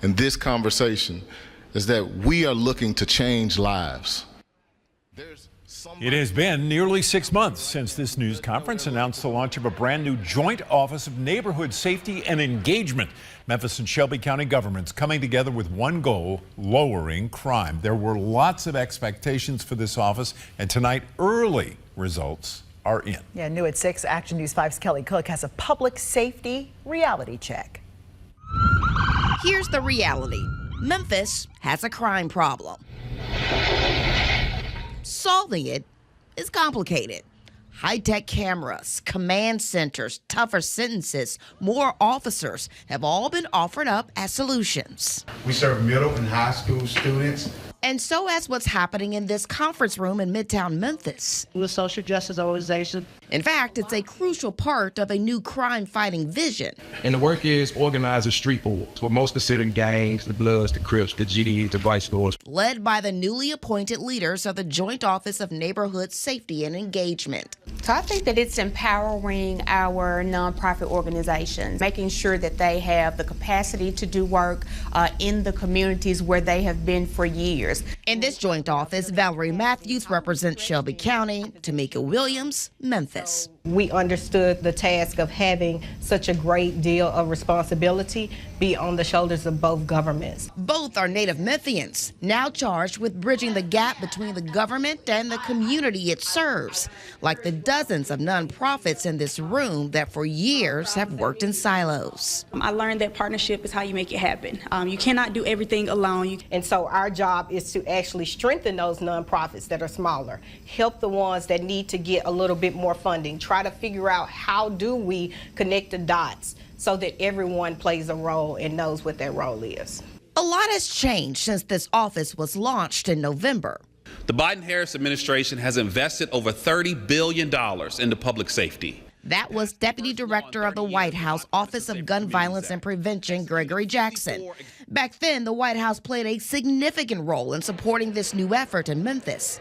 in this conversation is that we are looking to change lives. It has been nearly 6 months since this news conference announced the launch of a brand new joint office of neighborhood safety and engagement. Memphis and Shelby County governments coming together with one goal: lowering crime. There were lots of expectations for this office, and tonight early results are in. Yeah, new at 6, Action News 5's Kelly Cook has a public safety reality check. Here's the reality. Memphis has a crime problem. Solving it is complicated. High-tech cameras, command centers, tougher sentences, more officers have all been offered up as solutions. We serve middle and high school students. And so has what's happening in this conference room in Midtown Memphis. We're a social justice organization. In fact, it's a crucial part of a new crime-fighting vision. And the work is organizing street boards, what most consider gangs, the Bloods, the Crips, the GDs, the Vice Lords. Led by the newly appointed leaders of the Joint Office of Neighborhood Safety and Engagement. So I think that it's empowering our nonprofit organizations, making sure that they have the capacity to do work in the communities where they have been for years. In this joint office, Valerie Matthews represents Shelby County, Tamika Williams, Memphis. We understood the task of having such a great deal of responsibility be on the shoulders of both governments. Both are native Memphians, now charged with bridging the gap between the government and the community it serves, like the dozens of nonprofits in this room that for years have worked in silos. I learned that partnership is how you make it happen. You cannot do everything alone. And so our job is to actually strengthen those nonprofits that are smaller, help the ones that need to get a little bit more funding, try to figure out how do we connect the dots so that everyone plays a role and knows what their role is. A lot has changed since this office was launched in November. The Biden-Harris administration has invested over $30 billion into public safety. That was Deputy Director of the White House Office of Gun Violence and Prevention, Gregory Jackson. Back then, the White House played a significant role in supporting this new effort in Memphis.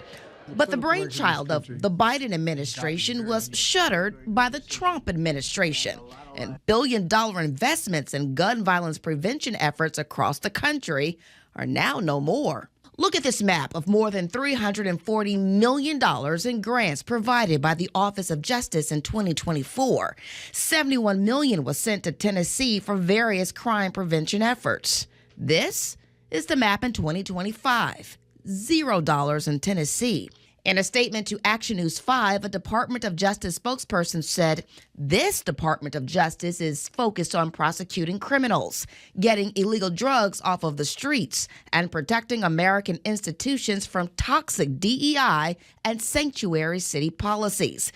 But the brainchild of the Biden administration was shuttered by the Trump administration, and billion-dollar investments in gun violence prevention efforts across the country are now no more. Look at this map of more than $340 million in grants provided by the Office of Justice in 2024. $71 million was sent to Tennessee for various crime prevention efforts. This is the map in 2025. $0 in Tennessee. In a statement to Action News 5, a Department of Justice spokesperson said this Department of Justice is focused on prosecuting criminals, getting illegal drugs off of the streets, and protecting American institutions from toxic DEI and sanctuary city policies.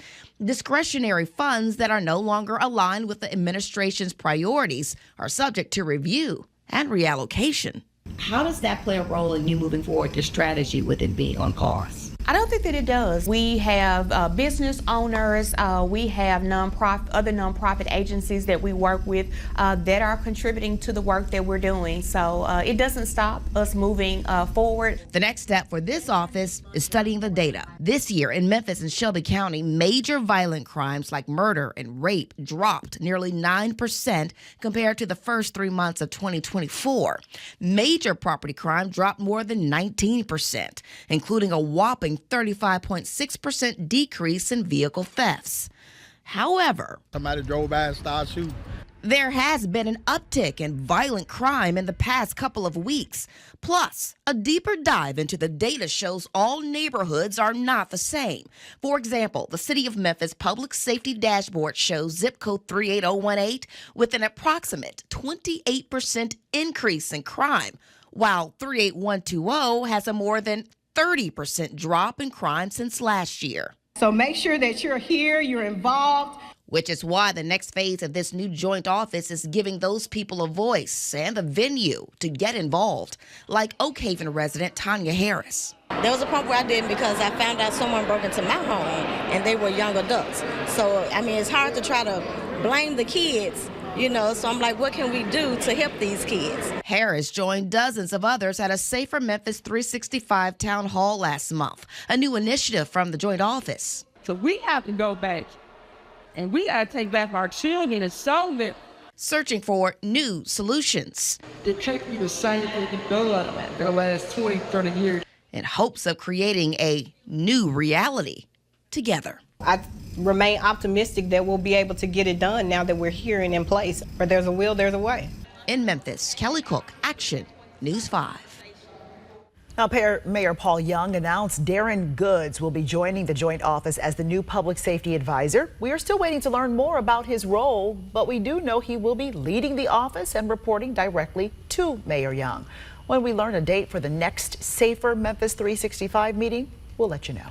Discretionary funds that are no longer aligned with the administration's priorities are subject to review and reallocation. How does that play a role in you moving forward, your strategy with it being on pause? I don't think that it does. We have business owners, we have other nonprofit agencies that we work with that are contributing to the work that we're doing. So it doesn't stop us moving forward. The next step for this office is studying the data. This year in Memphis and Shelby County, major violent crimes like murder and rape dropped nearly 9% compared to the first 3 months of 2024. Major property crime dropped more than 19%, including a whopping 35.6% decrease in vehicle thefts. However, somebody drove by and started shooting. There has been an uptick in violent crime in the past couple of weeks. Plus, a deeper dive into the data shows all neighborhoods are not the same. For example, the City of Memphis Public Safety Dashboard shows zip code 38018 with an approximate 28% increase in crime, while 38120 has a more than 30% drop in crime since last year. So make sure that you're here, you're involved. Which is why the next phase of this new joint office is giving those people a voice and a venue to get involved, like Oak Haven resident Tanya Harris. There was a point where I didn't because I found out someone broke into my home and they were young adults. So, I mean, it's hard to try to blame the kids, you know, so I'm like, what can we do to help these kids? Harris joined dozens of others at a Safer Memphis 365 town hall last month, a new initiative from the joint office. So we have to go back and we got to take back our children and show them. searching for new solutions. It can't be the same thing you've done the last 20, 30 years. In hopes of creating a new reality together. I remain optimistic that we'll be able to get it done now that we're here and in place. Where there's a will, there's a way. In Memphis, Kelly Cook, Action News 5. Now, Mayor Paul Young announced Darren Goods will be joining the joint office as the new public safety advisor. We are still waiting to learn more about his role, but we do know he will be leading the office and reporting directly to Mayor Young. When we learn a date for the next Safer Memphis 365 meeting, we'll let you know.